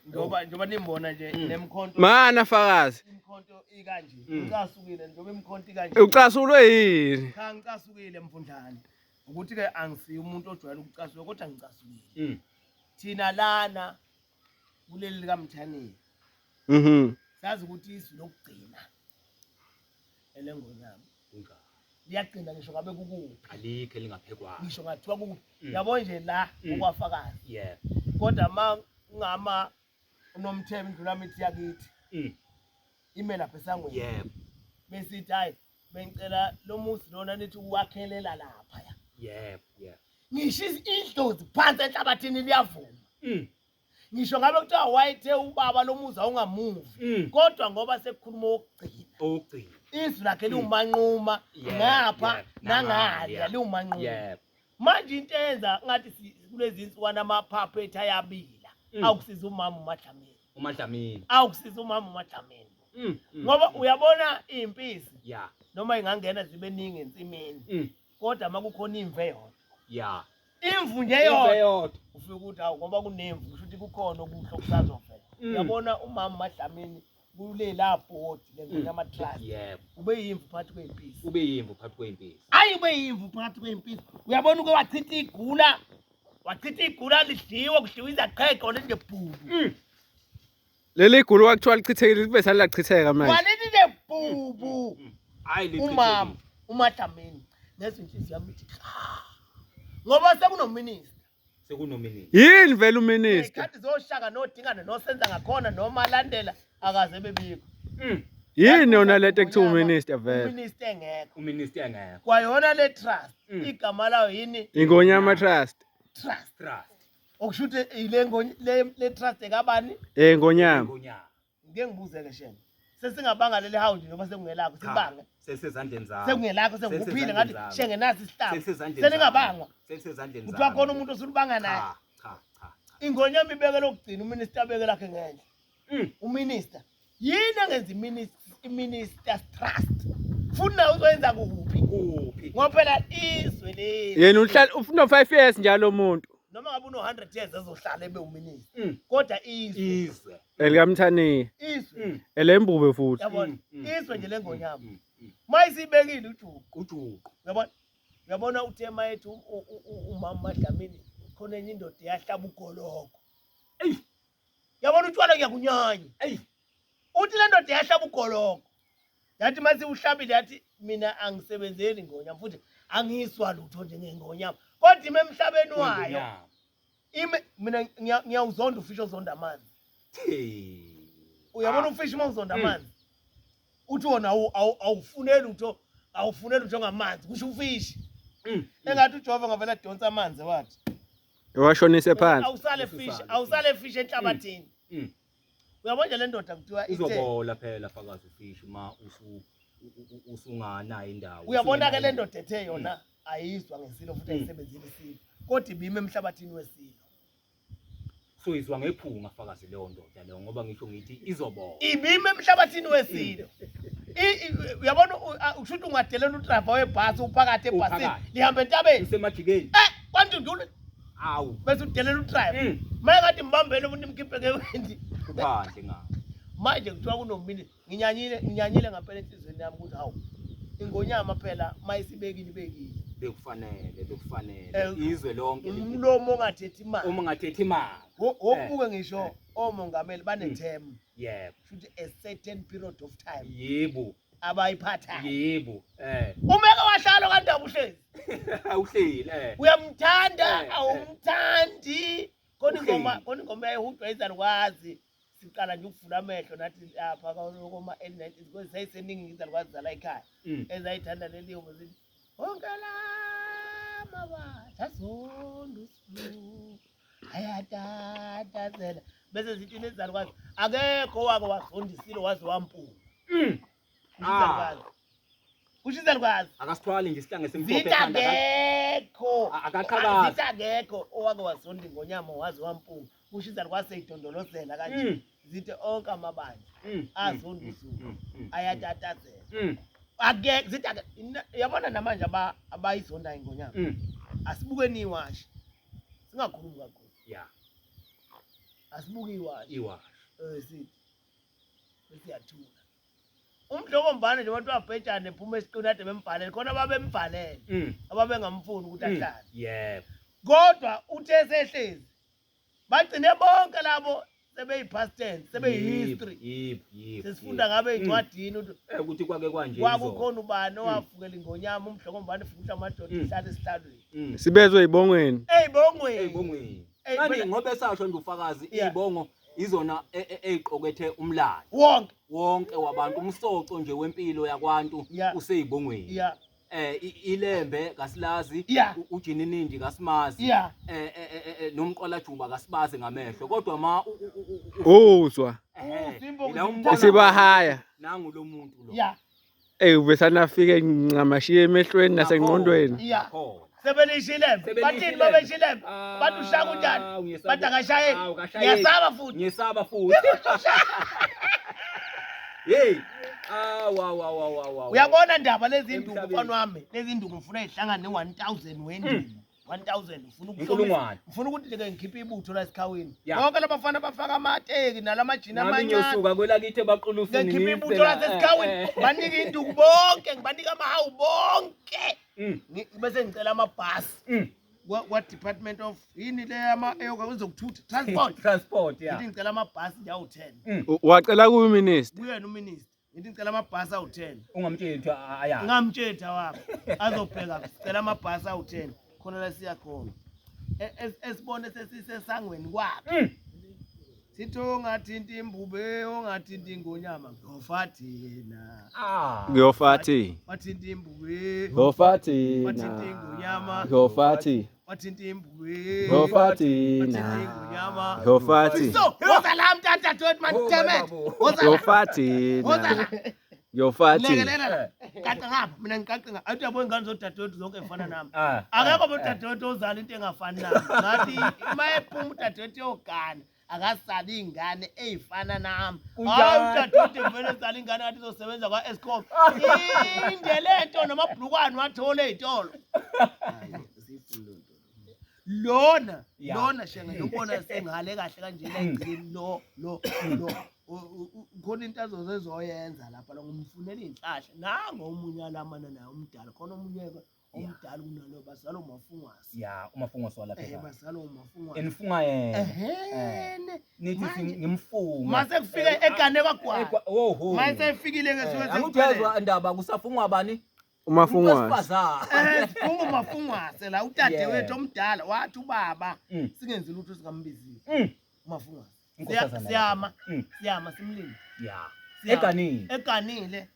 njoba nimbona nje nemkhonto mana fakazi imkhonto ikanje ngicasukile njoba imkhonto ikanje ucasulwe yini cha ngicasukile mfundlane ukuthi ke angisiyo umuntu ojwayele ukucasula kodwa ngicasukile thina lana kuleli lika Mthaniya sazi ukuthi isu lokugcina elengonyama liyagcina ngisho ngabe kukuphi alikho lingaphekwa ngisho ngathiwa kukuphi yabo nje la okwafakazi kodwa ngama unomthembu indlula mithi yakithi ime lapha esangweni besithi hayi bengicela lo muzi lona nithi uwakhelela lapha ngisho idlozi phansi enhlabathini liyavuma ngisho ngabe kuthiwa wayethe ubaba lo muzi awungamuvi kodwa ngoba sekukhuluma okugcina izwi lakhe liwumanquma ngapha nangale liwumanquma manje into eyenza ngathi kulezi insukwana amaphaphu ethu ayabila awukusiza umama uMadlamini awukusiza umama uMadlamini ngoba uyabona impisi noma ingangena zibe ningi ensimini kodwa makukhona imve yodwa imvu nje yodwa ufika ukuthi awu ngoba kunemvu kusho ukuthi kukhona okuhle okusazovela uyabona umama uMadlamini kule lapho lengonyama trust ube yimvu phakathi kwempisi hayi ube yimvu phakathi kwempisi uyabona uke wachitha igula lidliwe kudliwa izaqhege olinde bhubu leli igulu wakuthiwa lichithekile libe salachitheka manje walithi lebhubu hayi umama uMadlamini nezinhliziyo yami ithi ngoba sekunominister yini vele uminister ikhathi zoshaka nodingana nosenza ngakhona noma alandela akaze bebikho yini yona lento ekuthiwa uminister vele uminister engekho kwayona le trust igama layo yini ingonyama trust okushuthi le trust ekabani ngonyama ngeke ngibuze ke shena sesingabanga leli hawu nje noma sekungelakho sibange sesezandleni zakho sekungelakho senguphile ngathi shenge nasi isihlabo selingabangwa sesezandleni zakho kuthi khona umuntu osulubanga naye ingonyama ibekela ukugcina uminister abeke lakhe ngendle uminister yini engenza iminister trust funa uzoyenza kuphi ngoba phela izwe leli yena uhlala ufuna 5 years njalo umuntu noma ngabe uno 100 years ezohlala ebe uminister kodwa izwe elikaMthaniya izwe elembube futhi yabona izwe nje lengonyama mayisibekile ujuqu uyabona uthema yethu umama uMadlamini khona enye indoda yahlaba ugoloko yabona utshwala ngiyakunyanya uthi le ndoda yahlaba ugoloko yathi mase uhlabile yathi mina angisebenzeli ngonyama futhi angiswa lutho njengengonyama kodwa ime emhlabeni wayo mina ngiyawuzonda ufisho ozonda amanzi uyabona ufisho mawuzonda amanzi uthi wona awufuneli utho ngamanzi kusho ufishi engathi uJehova ngavela adonsa amanzi wathi washonise phansi awusale fish enhlabathini uyabona le ndoda kuthiwa izobola phela fakazi ufish ma usunganayo indawo uyabona ke le ndoda ethe yona ayizwa ngesilo futhi ayisebenzile isilo kodwa ibime emhlabathini wesilo so izwa ngephunga fakazi leyo ndoda leyo ngoba ngisho ngithi izobola ibime emhlabathini wesilo uyabona ushuthi ungadelela udrayiva webhasi uphakathi ebhasini lihamba entabeni usemajikeni kwanti ndule awu bese udelela udrayiva maye ngathi mbambele umuntu imkhiphe ngewendi kuphandle ngawo manje kuthiwa kunomini nginyanyile ngaphela enhlizweni yami ukuthi hawu ingonyama phela mayisibekile bekufanele izwe lonke umlomo ongathethi imali uma ngathethi imali wobuke ngisho omongameli banethemba futhi a certain period of time yebo abayiphathayo yebo umeke wahlala kandaba uhlezi awuhleli uyamthanda awumthandi khona ingoma yahudwa izalukwazi siqala nje ukuvula amehlo nathi lapha koma N90 because sayiseningi izalukwazi zala ekhaya ezayithanda leliyo muzithi wonke la mabasha zondusu ayatatazela bese zithi nezalukwazi akekho wake wazondisile waze wampunga izalukwazi ushizalukwazi akasithwali ngesihlange semhlophe akekho akaqhakazi akekho owake wazondi ngonyama waze wampunga ushizalukwazi seyidondolozela kanje zithi onke amabandla azondusuku ayatatazela akekho zithi yabona namanje abayizonda ingonyama asibukeni iwashi singakhulumi kakhulu asibuke iwashi sithi besiyathula umhlokombane nje abantu abhejane ephuma esiqini ade bemvalele khona babemvalele ababengamfuni ukuthi ahlale yebo kodwa uthe sehlezi bagcine bonke labo sebeyi-past tense sebeyi-history yebo sesifunda ngabe ey'ncwadini ukuthi kwake kanje kwakukhona ubani owavukela ingonyama umhlokombane futhi amadoda ehlala esihlalweni sibezwe ey'bongweni ey'bongweni kanti ngoba esasho nje ufakazi iy'bongo izona ey'qokethe umlando wonke wabantu umsoco nje wempilo yakwantu usey'bongweni ilembe kasilazi ujininindi kasimazi nomqolajuba kasibazi ngamehlo kodwa ma uzwa esibahaya nangu lo muntu lo ubesanafike ncamashiye emehlweni nasengqondweni sebelishilembe bathini babeshilembe bathi ushaya kunjani bathi akashayeki ngiyesaba futhi hey uyabona ndaba lezi nduku mfana wami lezi nduku ngifuna ihlangane ne-1000 wenduku 1000 ufuna ukuthi ke ngikhiphe ibutho la esikhaweni bonke labafana bafaka amateki nalamajini amancane ngiyosuka kwelakithi baqulufuni ngikhiphe ibutho la esikhaweni banika induku bonke ngibanika amahawu bonke bese ngicela amabhasi what department of yini le eyokuzokuthutha transport ngithi ngicela amabhasi nje awu-10 wacela kuyo minister kuyena uminister ngithi ngicela amabhasi awu-10 ungamtsheli ukuthi ayazi ngamtshela wabo azobheka sicela amabhasi awu-10 khona la siya khona esibone sesisesangweni kwakhe sithi ongathinti imbube ongathinti ingonyama ngofathina ngofathi wathinti imbube ngofathina wathinti ingonyama ngofathi wathinti imbube ngofathina ingonyama ngofathi so woza la mtata dot man damn ngofathina ngofathi lekelela kaca ngapha mina ngiqaqe ngapha athi yabo ingane zodadewethu zonke ezifana nami akekho udadewethu ozala into engafani nami ngathi mayephuma udadewethu yogana akasali ingane ezifana nami hayi udadewethu vele ezala ingane ngathi izosebenza kwa-Eskom indelento namabhlukwane wathole ey'tolo lona shenge ubona sengale kahle kanjena engcini lo khona into azozezoyenza lapha la ngumfunela iy'nhlahla nango omunye alamana naye umdala khona omunye omdala kunalo basalo umafungwasi umafungwasi walapha basalo umafungwasi enifunga yena nithi ngimfunga mase kufike egane kwagwana mase efikile ngesuke angithezwa indaba kusafungwa bani umafungwasi sifunga umafungwasi la udadewethu omdala wathi ubaba singenzi lutho singambizile umafungwasi siyama simlinde eganile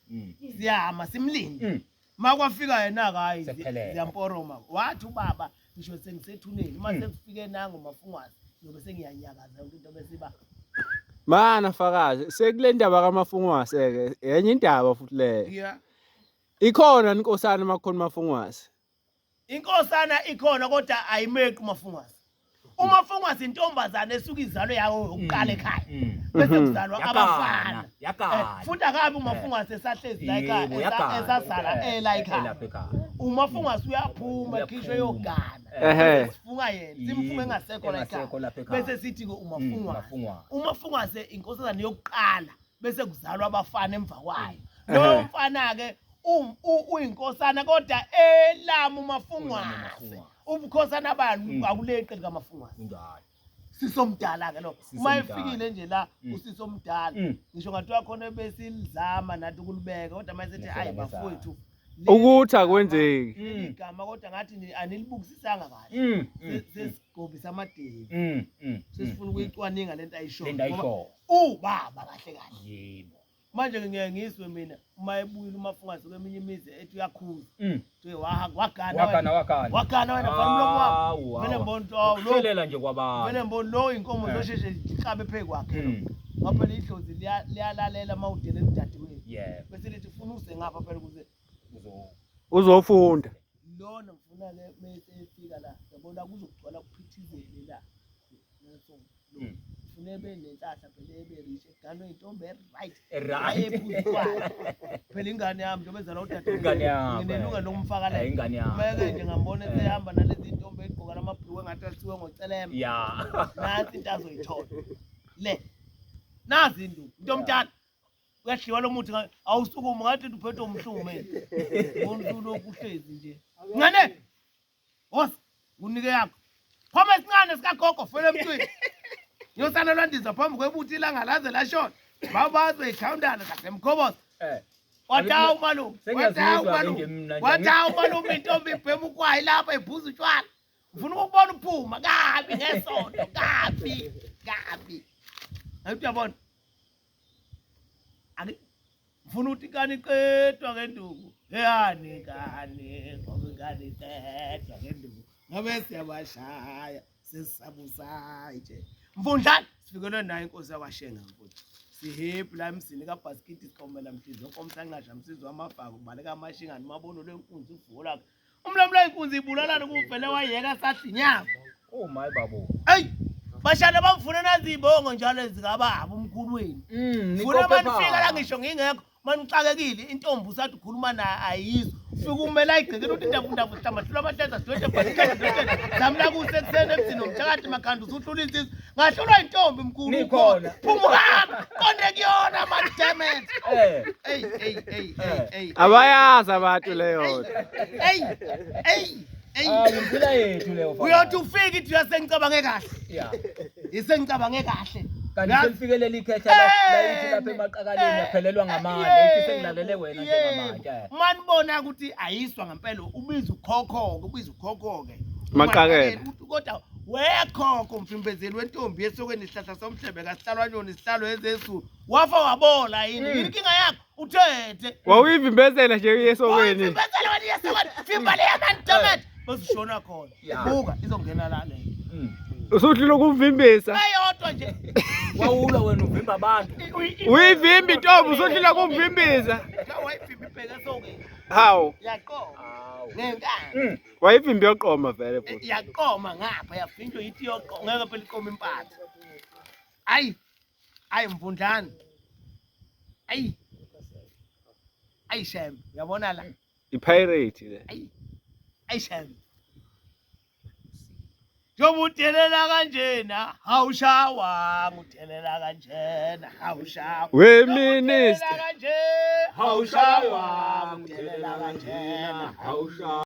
siyama simlinde makwafika yena hayi ziyamporoma wathi ubaba ngisho sengisethuneni mase kufike nango mafungwazi ngiyobe sengiyanyakaza into besiba mana fakazi sekule ndaba kamafungwasi ke enye indaba futhi leyo ikhona inkosana makhona mafungwasi inkosana ikhona kodwa ayimeqi mafungwasi umafungwasi intombazana esuka izalo yawo yokuqala ekhaya bese kuzalwa abafana futhi akabi umafungwasi esahlezi la ekhaya esasala la ekhaya umafungwasi uyaphuma ekhishwe yogana sifunga yena simfunga engasekho la ekhaya bese sithi ke umafungwasi inkosazana yokuqala bese kuzalwa abafana emva kwayo lo mfana ke uyinkosana kodwa elama umafungwasi ubukhosana bani akuleqe likamafungwasi sisomdala ke lo uma efikile nje la usisomdala ngisho ngathi wakhona besilizama nathi ukulibeka kodwa mase ethi hayi bafowethu ukuthi akwenzeki igama kodwa ngathi anilibukisisanga kahle sesigobisa amadeni sesifuna ukuyicwaninga lento ayisho ubaba kahle kahle yebo manje ngeke ngizwe mina uma ebuyile umafungwasi kweminye imizi ethi uyakhuza nje wagana wena famlomo wakho vele mbonto uhlelo nje kwabantu vele mbonto lo inkomo zosheshe zihlabe phe kwakhe ngapha ihlozi liyalalela mawudele lidadewethu bese lithi ufuna uze ngapha phela ukuze uzofunda lona ngifuna ke mase efika la yabona kuzogcwala kuphithizele la funebe nenhlahla phela ebe-rich eganwe intombi right phela ingane yami njengoba ezala udadewethu nginelungelo lokumfaka la kumeke nje ngambona esehamba nalezi ntombi egqoka lamabhuluku engathi asiwe ngocelema nansi into azoyithola le nazi induku ntomtana uyadliwa lo muthi awusukuma ngathi uphethwe umhlume umuntu lokuhlezi nje ngane wos unike yakho phoma esincane sikagogo fela emntwini yosana lwandiza phambi kwebuthi ilanga laze lashona babazwe ikhawundana kasemkhoboza watawu malume watawu malume intombi ibhema ukwayi lapha ibhuza utshwala ufuna ukubona uphuma kabi ngesonto kabi uyabona ufuna ukuthi kani qedwa ngenduku eyani kani ngokani qedwa ngenduku ngabe siyabashaya sesisabusayi nje mfundlana sifikelwe nayo inkosi yakwashenga mfundla sihappy la emsini kaBhasikiti siqomela mhlizi okomsanqasha msizi wamafako kubaleka amashingani mabono lenkunzi uvula umlamla inkunzi ibulalana kuvele wayeka sadinyama oh my babo hey bashana bamfuna nazibongo njalo ezikababa umkhulweni funa manifika la ngisho ngingekho manixakekile intombi usathi ukhuluma na ayizwe fika umela igcekela uthi ndafunda vuhlamba hlula amahleza siwethe Bhasikiti zamla kusekuseni emsini umthakathi makhanda usuhlula insizwe ngahlulwa intombi mkhulu nikhona phumukanga konde kuyona man damn it hey abayazi abantu leyo impila yethu leyo uyothi ufike ithi uyasengicabange kahle yeah isengicabange kahle kanti selifikelele ikhetha la yithi lapha emaqakaleni yaphelelwa ngamandla ithi sengilalele wena njengamanje manibona ukuthi ayiswa ngempela ubiza ukhokho-ke maqakela kodwa wekhokho mfimbezeli wentombi esokweni isihlahla somhlebe kasihlalwanyoni isihlalo ezesulu wafa wabola yini inkinga yakho uthethe wawuyivimbezela nje yesokweni uyivimbezela wena yesokweni fimbale yamantomet bosishona khona buka izongena la le usuhlile ukumvimbisa eyodwa nje wawula wena uvimba abantu uyivimba intombi usuhlile kumvimbisa wayivimba ibheke esokweni hawu yaqoma ngenkani wayivimba yoqoma vele futhi yaqoma ngapha yavinjwa yithi yoqoma ngeke phela iqoma impatha ayi mvundlana ayi shem uyabona la ipirate le ayi shem njoba udelela kanjena hawushawa udelela kanjena hawushawa weminister hawushawa udelela kanjena hawushawa